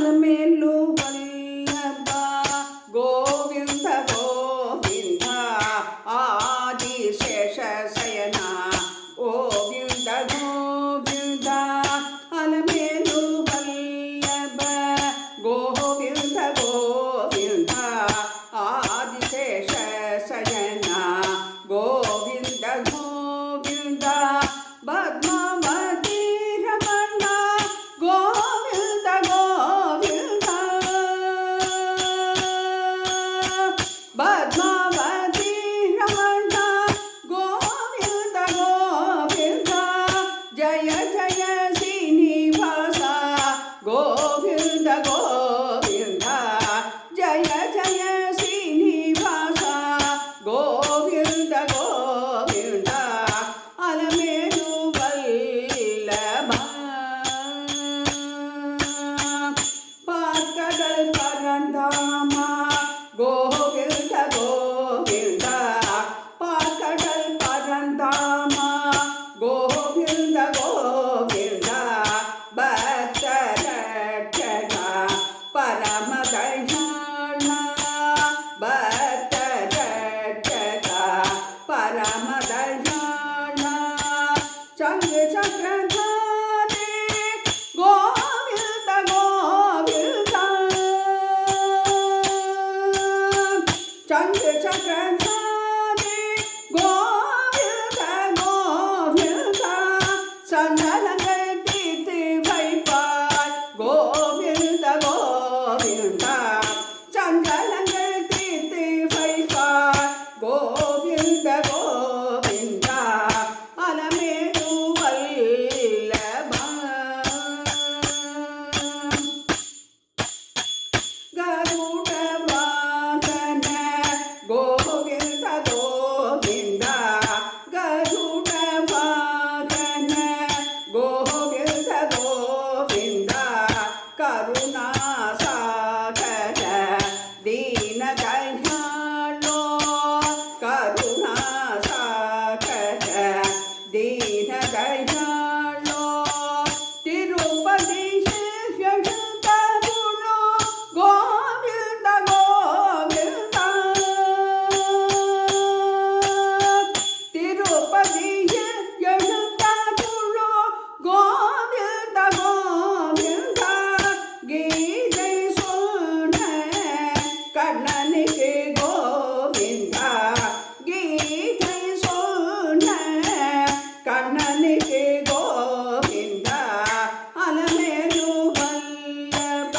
அலமேலு வல்லபா கோவிந்த கோவிந்தா ஆதிசேஷ சயனா கோவிந்த கோவிந்தா அலமேலு வல்லப கோவிந்த கோவிந்தா ஆதிசேஷ சயனா கோவிந்த கோவிந்தா பத்மாவதி ரமணா கோவிந்த கோவிந்தா பத்மாவதி ரமணா கோவிந்த கோவிந்தா ஜய ஜய ஸ்ரீனிவாசா கோவிந்த கோவிந்தா ஜய ஜய ஸ்ரீனிவாசா கோவிந்த கோவிந்தா அலமேலு வல்லபா பார்க்கடல் பரந்தாமா கோவிந்த கோவிந்தா பார்க்கடல் பரந்தாமா கோவிந்த கோவிந்தா பக்தரட்சகா பரமதயாளா பக்தரட்சகா பரமதயாளா சங்கு சக்கரதாரி கோவிந்த கோவிந்தா சங்கு சக்கரதாரி கோவிந்த கோவிந்தா சந்தனங்கள் தீர்த்து வைப்பார் கோவிந்த கோவிந்தா சந்தனங்கள் தீர்த்து வைப்பார் கோவிந்த கோவிந்தா அலமேலு வல்லபா கருட வாகன கோவிந்த கோவிந்தா கருட வாகன கோவிந்த கோவிந்தா கருணாசாகர தீனதயாளோ கருணாசாகர தீனதயாளோ திருப்பதி எழுந்தருளோ கோவிந்த கோவிந்தா திருப்பதி எழுந்தருளோ கோவிந்த கோவிந்தா கீதை சொன்ன கண்ணனுக்கு கோவிந்தா கீதை சொன்ன கண்ணனுக்கு கோவிந்தா அலமேலு வல்லப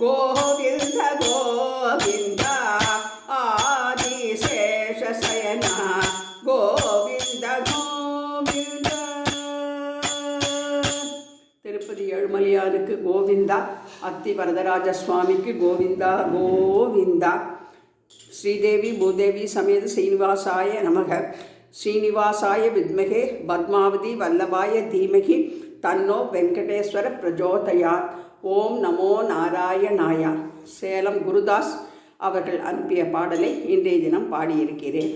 கோவிந்த கோவிந்தா ஆதிசேஷ சயனா கோவிந்த கோவிந்தா. திருப்பதி ஏழுமலையானுக்கு கோவிந்தா, அத்தி வரதராஜ சுவாமிக்கு கோவிந்தா கோவிந்தா. ஸ்ரீதேவி பூதேவி சமேத ஸ்ரீனிவாசாய நமக. ஸ்ரீனிவாசாய வித்மகே பத்மாவதி வல்லபாய தீமகி தன்னோ வெங்கடேஸ்வர பிரஜோதயாத். ஓம் நமோ நாராயணாயா. சேலம் குருதாஸ் அவர்கள் அனுப்பிய பாடலை இன்றைய தினம் பாடியிருக்கிறேன்.